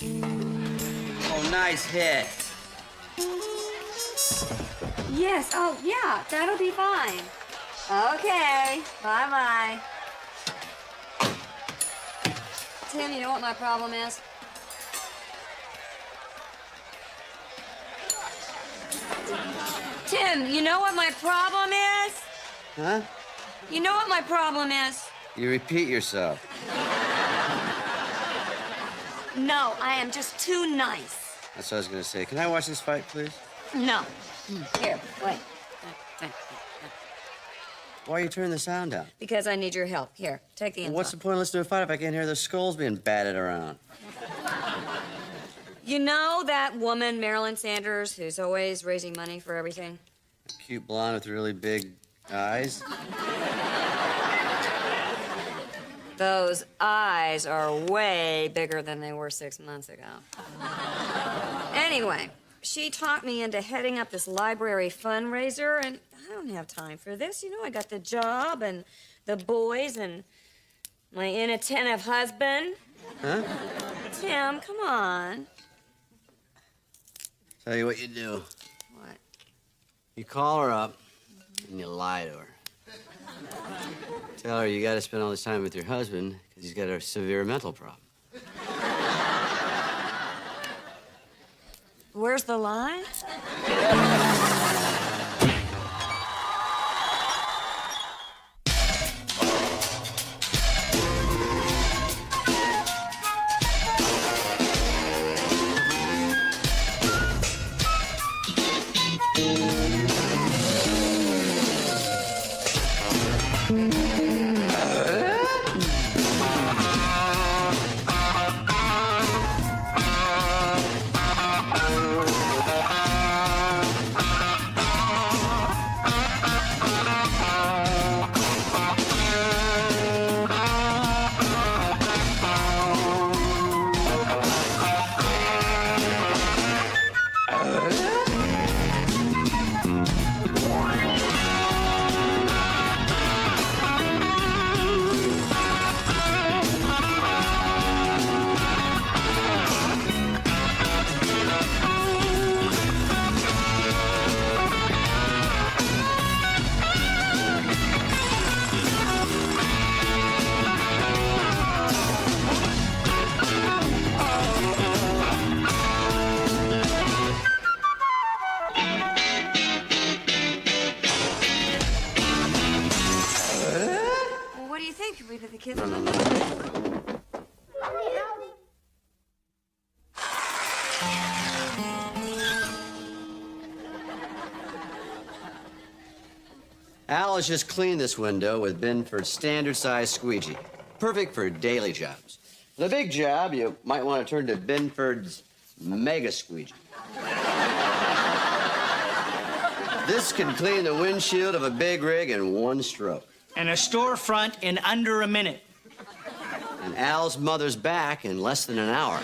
Oh, nice hit. Yes, oh, yeah, that'll be fine. Okay, bye-bye. Tim, you know what my problem is? Tim, you know what my problem is? Huh? You know what my problem is? You repeat yourself. No, I am just too nice. That's what I was gonna say. Can I watch this fight, please? No. Here, wait. Why are you turning the sound down? Because I need your help. Here, take the info. What's the point of listening to a fight if I can't hear the skulls being batted around? You know that woman, Marilyn Sanders, who's always raising money for everything? A cute blonde with really big eyes? Those eyes are way bigger than they were 6 months ago. Anyway, she talked me into heading up this library fundraiser, and I don't have time for this. You know, I got the job and the boys and my inattentive husband. Huh? Tim, come on. Tell you what you do. What? You call her up and you lie to her. Tell her you gotta spend all this time with your husband because he's got a severe mental problem. Where's the line? We put the kids on the Al has just cleaned this window with Binford's standard-size squeegee. Perfect for daily jobs. For the big job, you might want to turn to Binford's mega squeegee. This can clean the windshield of a big rig in one stroke. And a storefront in under a minute. And Al's mother's back in less than an hour.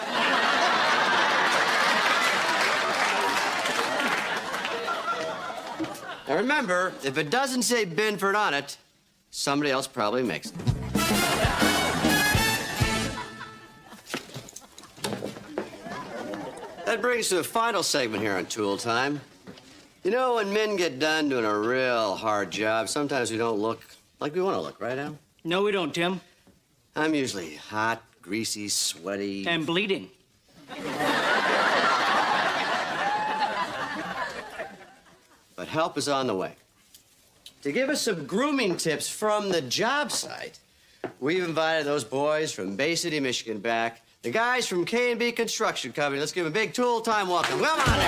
Now remember, if it doesn't say Binford on it, somebody else probably makes it. That brings us to the final segment here on Tool Time. You know, when men get done doing a real hard job, sometimes we don't look like we want to look, right, Al? No, we don't, Tim. I'm usually hot, greasy, sweaty. And bleeding. But help is on the way. To give us some grooming tips from the job site, we've invited those boys from Bay City, Michigan back, the guys from K&B Construction Company. Let's give them a big Tool Time welcome. Come on, everybody.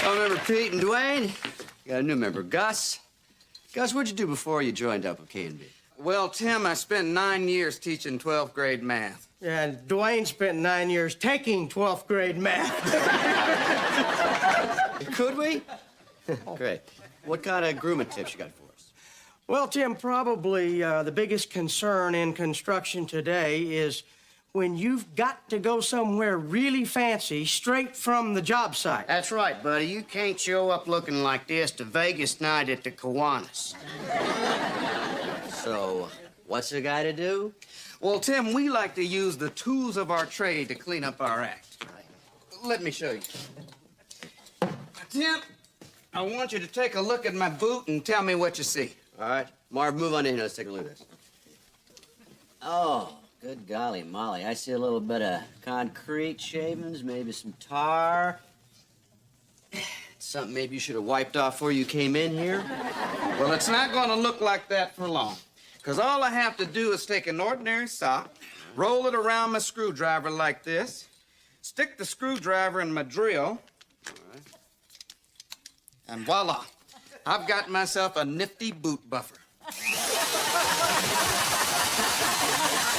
Oh, remember Pete and Dwayne? You got a new member, Gus. Gus, what'd you do before you joined up with K&B? Well, Tim, I spent 9 years teaching 12th grade math. Yeah, and Dwayne spent 9 years taking 12th grade math. Could we? Great. What kind of grooming tips you got for us? Well, Tim, probably the biggest concern in construction today is when you've got to go somewhere really fancy straight from the job site. That's right, buddy. You can't show up looking like this to Vegas night at the Kiwanis. So, What's a guy to do? Well, Tim, we like to use the tools of our trade to clean up our act. Let me show you. Tim, I want you to take a look at my boot and tell me what you see. All right. Marv, move on in here. Let's take a look at this. Oh, good golly molly. I see a little bit of concrete shavings, maybe some tar. Something maybe you should have wiped off before you came in here. Well, it's not going to look like that for long. Because all I have to do is take an ordinary sock, roll it around my screwdriver like this, stick the screwdriver in my drill, and voila, I've got myself a nifty boot buffer.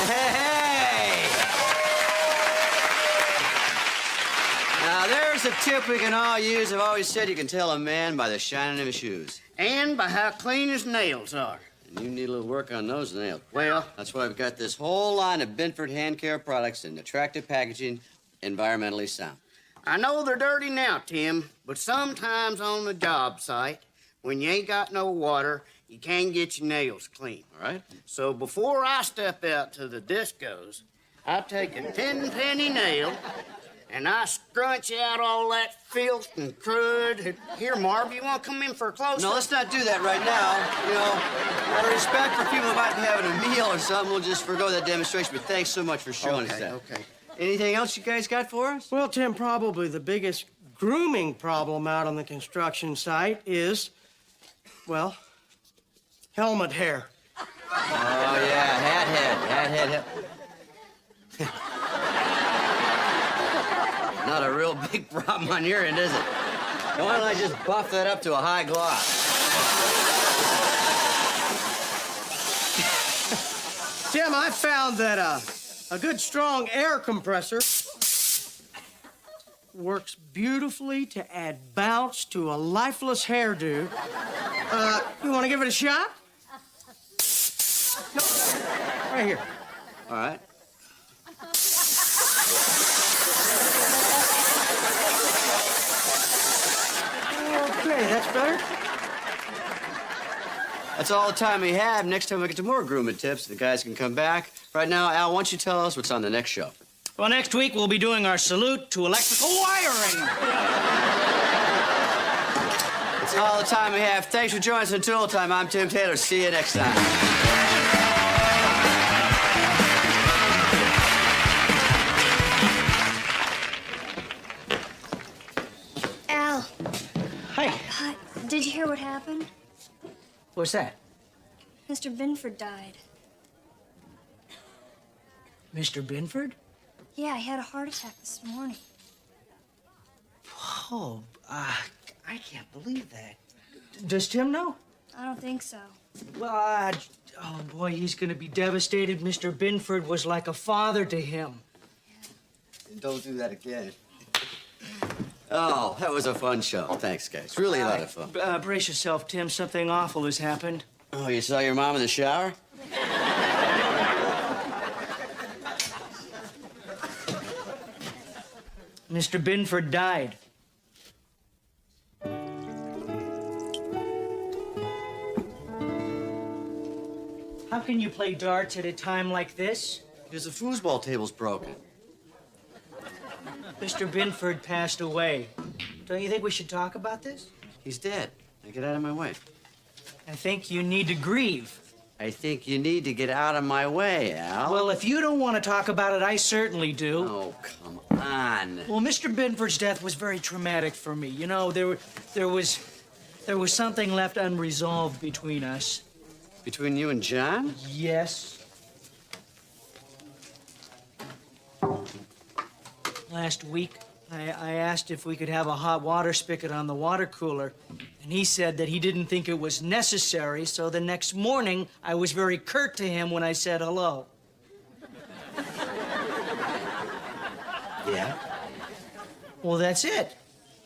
Hey! Now, there's a tip we can all use. I've always said you can tell a man by the shining of his shoes. And by how clean his nails are. And you need a little work on those nails. Well, That's why we've got this whole line of Binford hand care products in attractive packaging, environmentally sound. I know they're dirty now, Tim, but sometimes on the job site, when you ain't got no water, you can't get your nails clean. All right? So before I step out to the discos, I take a 10-penny nail and I scrunch out all that filth and crud. Here, Marv, you want to come in for a close-up? No, let's not do that right now. You know, out of respect for people who might be having a meal or something, we'll just forgo that demonstration. But thanks so much for showing us that. Okay. Anything else you guys got for us? Well, Tim, probably the biggest grooming problem out on the construction site is, well, helmet hair. Oh, yeah, hat head. Not a real big problem on your end, is it? Why don't I just buff that up to a high gloss? Tim, I found that a good strong air compressor works beautifully to add bounce to a lifeless hairdo. You want to give it a shot? No. Right here. All right. Okay, that's better. That's all the time we have. Next time we get to more grooming tips, the guys can come back. Right now, Al, why don't you tell us what's on the next show? Well, next week we'll be doing our salute to electrical wiring. That's all the time we have. Thanks for joining us on Tool Time. I'm Tim Taylor. See you next time. Al, Hi. hi. Did you hear what happened? What's that? Mr. Binford died. Mr. Binford? Yeah, he had a heart attack this morning. Oh, I can't believe that. Does Tim know? I don't think so. Well, oh boy, he's gonna be devastated. Mr. Binford was like a father to him. Don't do that again. Oh, that was a fun show. Thanks, guys. Really a lot of fun. Brace yourself, Tim. Something awful has happened. Oh, you saw your mom in the shower? Mr. Binford died. How can you play darts at a time like this? Because the foosball table's broken. Mr. Binford passed away. Don't you think we should talk about this? He's dead. Now get out of my way. I think you need to grieve. I think you need to get out of my way, Al. Well, if you don't want to talk about it, I certainly do. Oh, come on. Well, Mr. Binford's death was very traumatic for me. You know, there was something left unresolved between us. Between you and John? Yes. Last week, I asked if we could have a hot water spigot on the water cooler, and he said that he didn't think it was necessary, so the next morning, I was very curt to him when I said hello. Yeah. Well, that's it.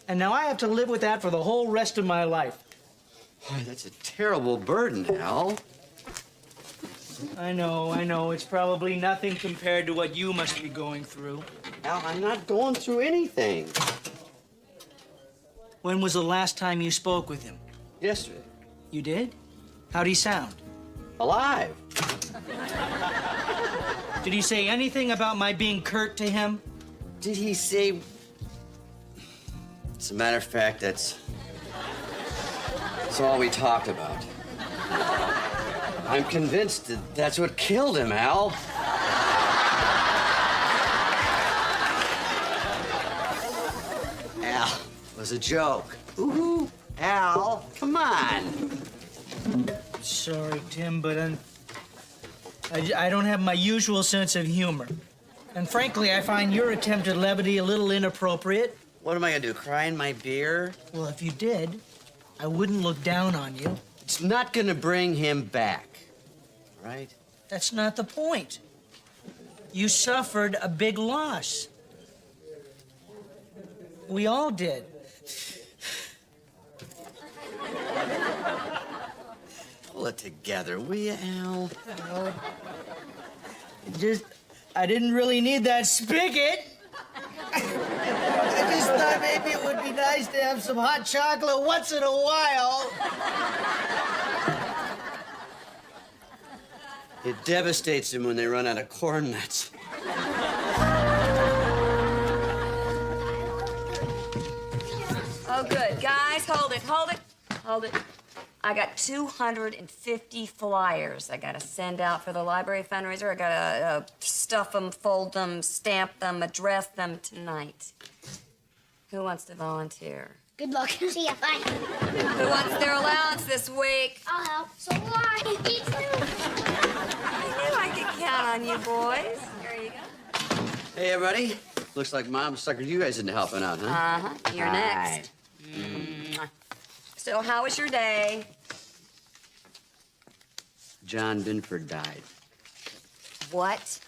And now I have to live with that for the whole rest of my life. Boy, that's a terrible burden, Al. I know. It's probably nothing compared to what you must be going through. Al, I'm not going through anything. When was the last time you spoke with him? Yesterday. You did? How'd he sound? Alive. Did he say anything about my being curt to him? Did he say... As a matter of fact, that's all we talked about. I'm convinced that that's what killed him, Al. Al, it was a joke. Ooh, Al, come on. Sorry, Tim, but I don't have my usual sense of humor. And frankly, I find your attempt at levity a little inappropriate. What am I gonna do, cry in my beer? Well, if you did, I wouldn't look down on you. It's not gonna bring him back, right? That's not the point. You suffered a big loss. We all did. Pull it together, will you, Al? I didn't really need that spigot. I just thought maybe it would be nice to have some hot chocolate once in a while. It devastates him when they run out of corn nuts. Oh, good. Guys, hold it, hold it, hold it. I got 250 flyers I gotta send out for the library fundraiser. I gotta stuff them, fold them, stamp them, address them tonight. Who wants to volunteer? Good luck. See ya. Bye. Who wants their allowance this week? I'll help. So will I. Me too. I knew I could count on you boys. Here you go. Hey, everybody. Looks like Mom suckered you guys into helping out, huh? Uh-huh. You're next. So, how was your day? John Binford died. What?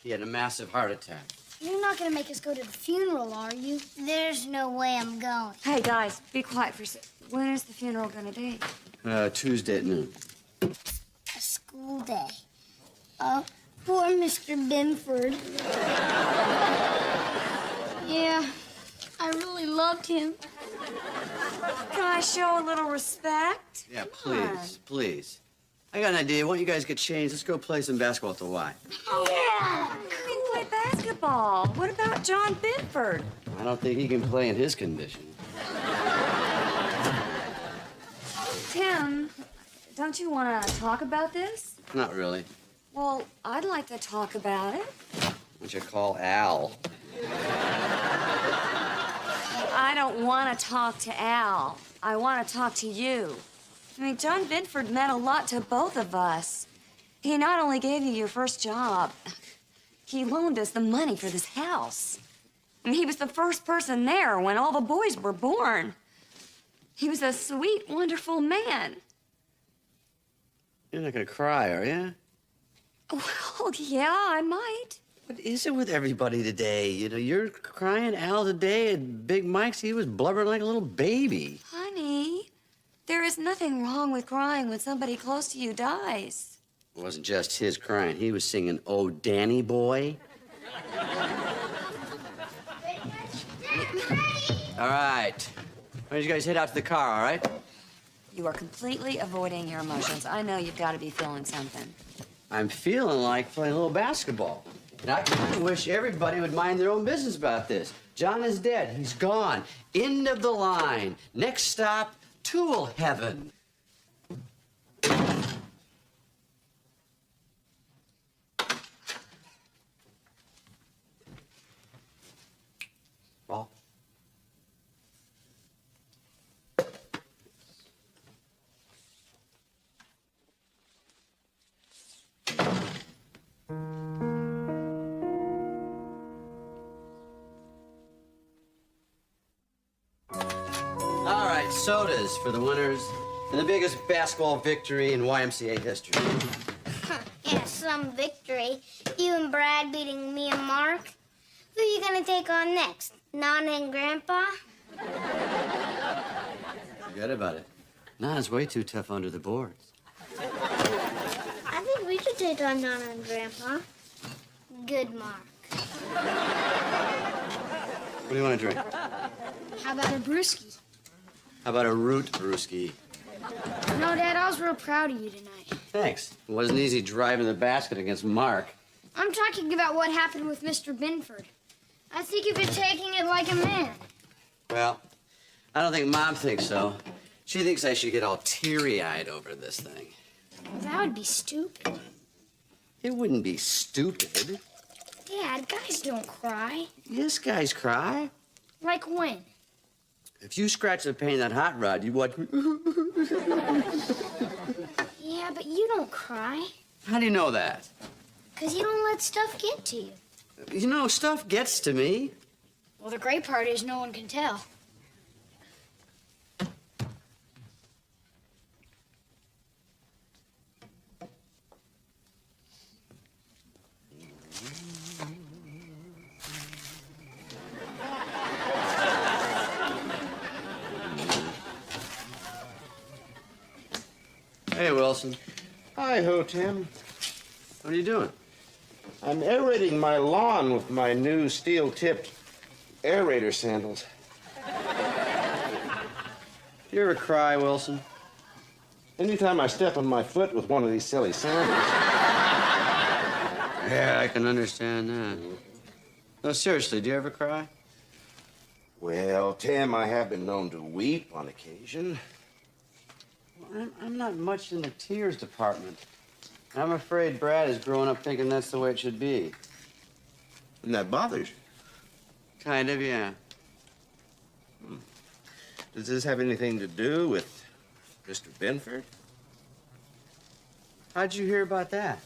He had a massive heart attack. You're not gonna make us go to the funeral, are you? There's no way I'm going. Hey, guys, be quiet for a sec. When is the funeral gonna be? Tuesday at noon. A school day. Poor Mr. Binford. Yeah, I really loved him. Can I show a little respect? Yeah, please, please. I got an idea. Why don't you guys get changed? Let's go play some basketball at the Y. Yeah! We can play basketball. What about John Binford? I don't think he can play in his condition. Tim, don't you want to talk about this? Not really. Well, I'd like to talk about it. Why don't you call Al? I don't want to talk to Al. I want to talk to you. I mean, John Binford meant a lot to both of us. He not only gave you your first job, he loaned us the money for this house. I mean, he was the first person there when all the boys were born. He was a sweet, wonderful man. You're not gonna cry, are you? Well, yeah, I might. What is it with everybody today? You know, you're crying. Al today at Big Mike's, he was blubbering like a little baby. Honey, there is nothing wrong with crying when somebody close to you dies. It wasn't just his crying. He was singing, "Oh, Danny Boy." All right. Why don't you guys head out to the car, all right? You are completely avoiding your emotions. I know you've got to be feeling something. I'm feeling like playing a little basketball. And I wish everybody would mind their own business about this. John is dead. He's gone. End of the line. Next stop, Tool Heaven. Ball. All right, sodas for the winners and the biggest basketball victory in YMCA history. Yeah, some victory. You and Brad beating me and Mark. Who are you gonna take on next? Nana and Grandpa? Forget about it. Nana's way too tough under the boards. I think we should take on Nana and Grandpa. Good, Mark. What do you want to drink? How about a brewski? How about a root brewski? No, Dad, I was real proud of you tonight. Thanks. It wasn't easy driving the basket against Mark. I'm talking about what happened with Mr. Binford. I think you've been taking it like a man. Well, I don't think Mom thinks so. She thinks I should get all teary-eyed over this thing. That would be stupid. It wouldn't be stupid. Dad, guys don't cry. Yes, guys cry. Like when? If you scratch the paint on that hot rod, you watch. Yeah, but you don't cry. How do you know that? 'Cause you don't let stuff get to you. You know, stuff gets to me. Well, the great part is no one can tell. Hey, Wilson. Hi-ho, Tim. What are you doing? I'm aerating my lawn with my new steel-tipped aerator sandals. Do you ever cry, Wilson? Anytime I step on my foot with one of these silly sandals. Yeah, I can understand that. No, seriously, do you ever cry? Well, Tim, I have been known to weep on occasion. I'm not much in the tears department. I'm afraid Brad is growing up thinking that's the way it should be. And that bothers you. Kind of, yeah. Does this have anything to do with Mr. Binford? How'd you hear about that?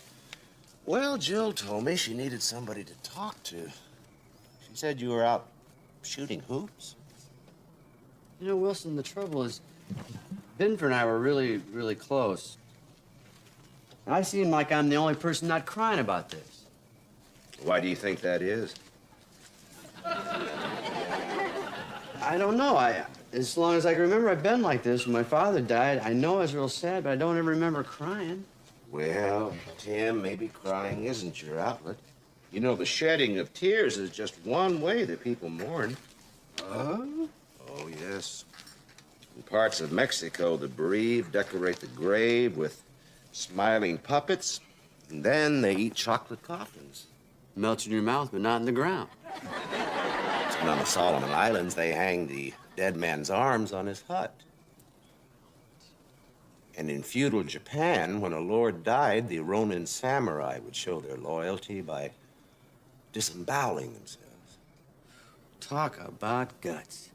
Well, Jill told me she needed somebody to talk to. She said you were out shooting hoops. You know, Wilson, the trouble is, Binford and I were really, really close. I seem like I'm the only person not crying about this. Why do you think that is? I don't know. As long as I can remember, I've been like this. When my father died, I know I was real sad, but I don't ever remember crying. Well, Tim, maybe crying isn't your outlet. You know, the shedding of tears is just one way that people mourn. Oh? Oh, yes. In parts of Mexico, the bereaved decorate the grave with smiling puppets, and then they eat chocolate coffins. Melts in your mouth, but not in the ground. And on the Solomon Islands, they hang the dead man's arms on his hut. And in feudal Japan, when a lord died, the Ronin samurai would show their loyalty by disemboweling themselves. Talk about guts.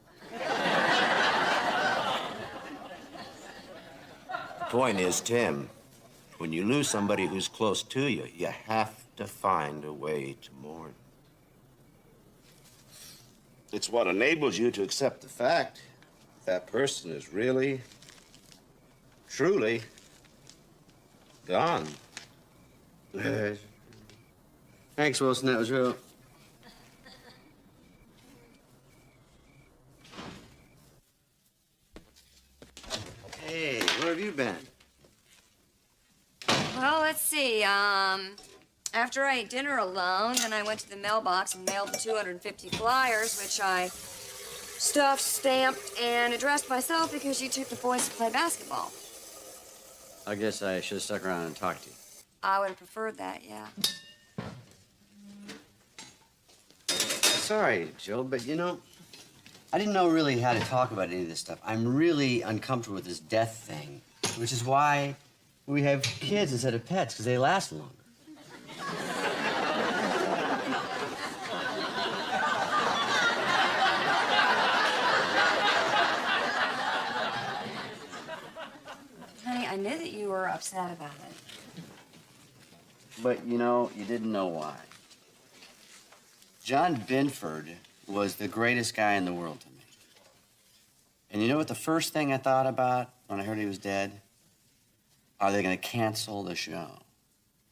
The point is, Tim, when you lose somebody who's close to you, you have to find a way to mourn. It's what enables you to accept the fact that person is really, truly gone. Thanks, Wilson. That was real. Hey, where have you been? Well, let's see. After I ate dinner alone, then I went to the mailbox and mailed the 250 flyers, which I stuffed, stamped, and addressed myself because you took the boys to play basketball. I guess I should have stuck around and talked to you. I would have preferred that, yeah. Sorry, Jill, but you know, I didn't know really how to talk about any of this stuff. I'm really uncomfortable with this death thing, which is why we have kids instead of pets, because they last longer. Honey, I knew that you were upset about it. But, you know, you didn't know why. John Binford was the greatest guy in the world to me. And you know what the first thing I thought about when I heard he was dead? Are they going to cancel the show?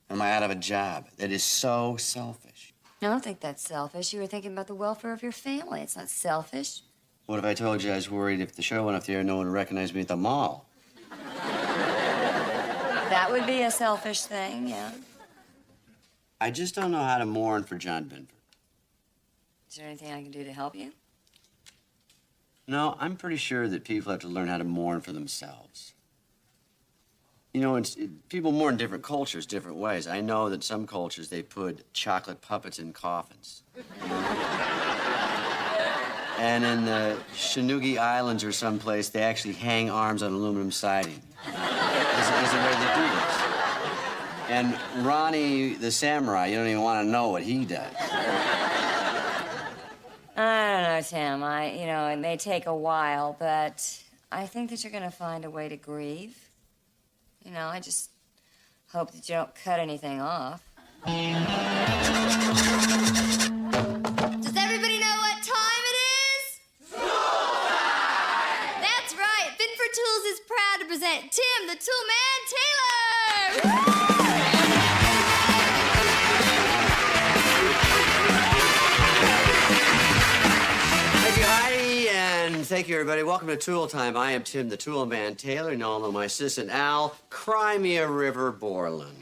Am I out of a job? That is so selfish. I don't think that's selfish. You were thinking about the welfare of your family. It's not selfish. What if I told you I was worried if the show went off the air, no one would recognize me at the mall? That would be a selfish thing, yeah. I just don't know how to mourn for John Binford. Is there anything I can do to help you? No, I'm pretty sure that people have to learn how to mourn for themselves. You know, people mourn in different cultures, different ways. I know that some cultures, they put chocolate puppets in coffins. And in the Chinoogi Islands or someplace, they actually hang arms on aluminum siding. There's a way they do this. And Ronnie the samurai, you don't even want to know what he does. I don't know, Tim. It may take a while, but I think that you're going to find a way to grieve. I just hope that you don't cut anything off. Does everybody know what time it is? Tool! That's right. Binford Tools is proud to present Tim the Toolman Taylor. Thank you, Heidi, and thank you, everybody. Welcome to Tool Time. I am Tim the Toolman Taylor, and you all know my assistant, Al, Crimea River Borland.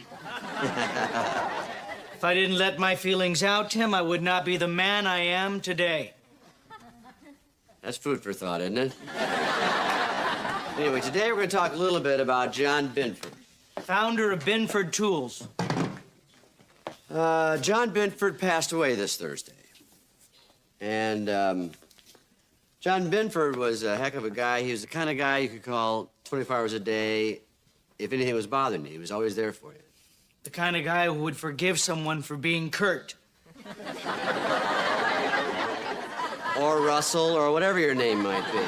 If I didn't let my feelings out, Tim, I would not be the man I am today. That's food for thought, isn't it? Anyway, today we're going to talk a little bit about John Binford. Founder of Binford Tools. John Binford passed away this Thursday. And John Binford was a heck of a guy. He was the kind of guy you could call 24 hours a day if anything was bothering you. He was always there for you. The kind of guy who would forgive someone for being curt. Or Russell, or whatever your name might be.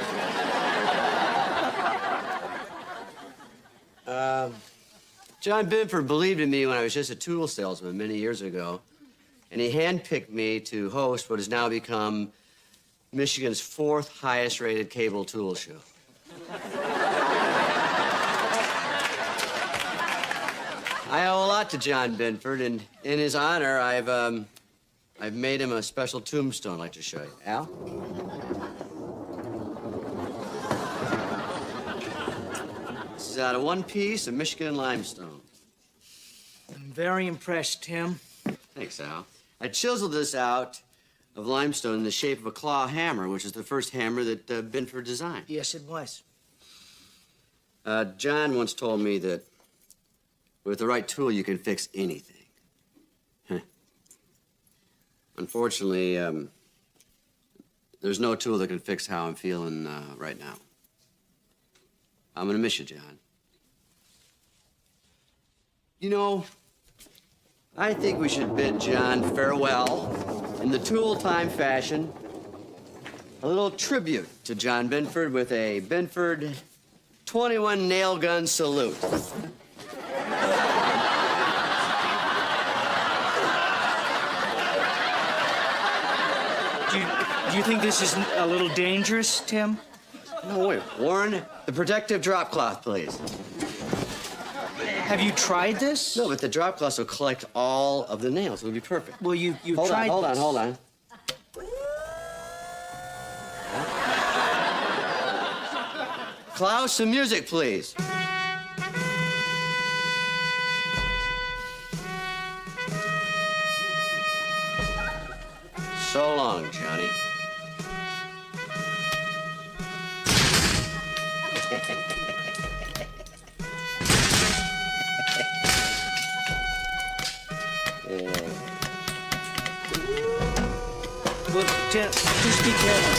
John Binford believed in me when I was just a tool salesman many years ago, and he handpicked me to host what has now become Michigan's 4th highest rated cable tool show. I owe a lot to John Binford, and in his honor, I've made him a special tombstone I'd like to show you. Al? This is out of one piece of Michigan limestone. I'm very impressed, Tim. Thanks, Al. I chiseled this out of limestone in the shape of a claw hammer, which is the first hammer that Binford designed. Yes, it was. John once told me that with the right tool, you can fix anything. Unfortunately, there's no tool that can fix how I'm feeling right now. I'm gonna miss you, John. You know, I think we should bid John farewell in the Tool Time fashion. A little tribute to John Binford with a Binford 21 nail gun salute. Do you think this is a little dangerous, Tim? No, wait. Warren, the protective drop cloth, please. Have you tried this? No, but the drop cloth will collect all of the nails. It'll be perfect. Well, you hold tried on, this. hold on. Klaus, some music, please. So long, Johnny. Well, Tim, just be careful.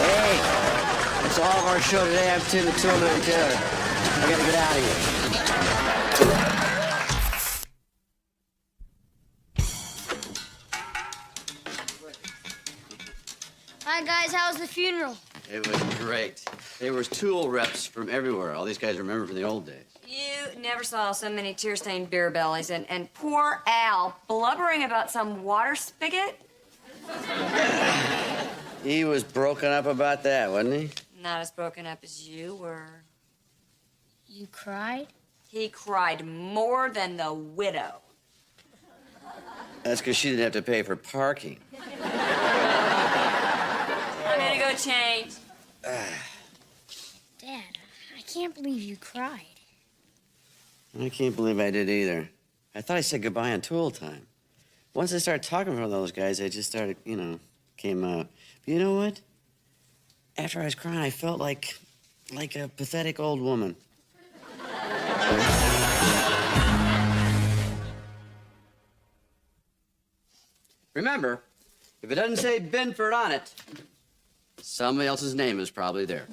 Hey, that's all of our show today. I'm Tim the Toolman Taylor. I gotta get out of here. Hi, guys. How was the funeral? It was great. There was tool reps from everywhere. All these guys remember from the old days. You never saw so many tear-stained beer bellies, and poor Al blubbering about some water spigot. He was broken up about that, wasn't he? Not as broken up as you were. You cried? He cried more than the widow. That's because she didn't have to pay for parking. I'm gonna go change. Dad, can't believe you cried. I can't believe I did either. I thought I said goodbye on Tool time. Once I started talking from those guys, I just started, came out. But you know what? After I was crying, I felt like a pathetic old woman. Remember, if it doesn't say Binford on it, somebody else's name is probably there.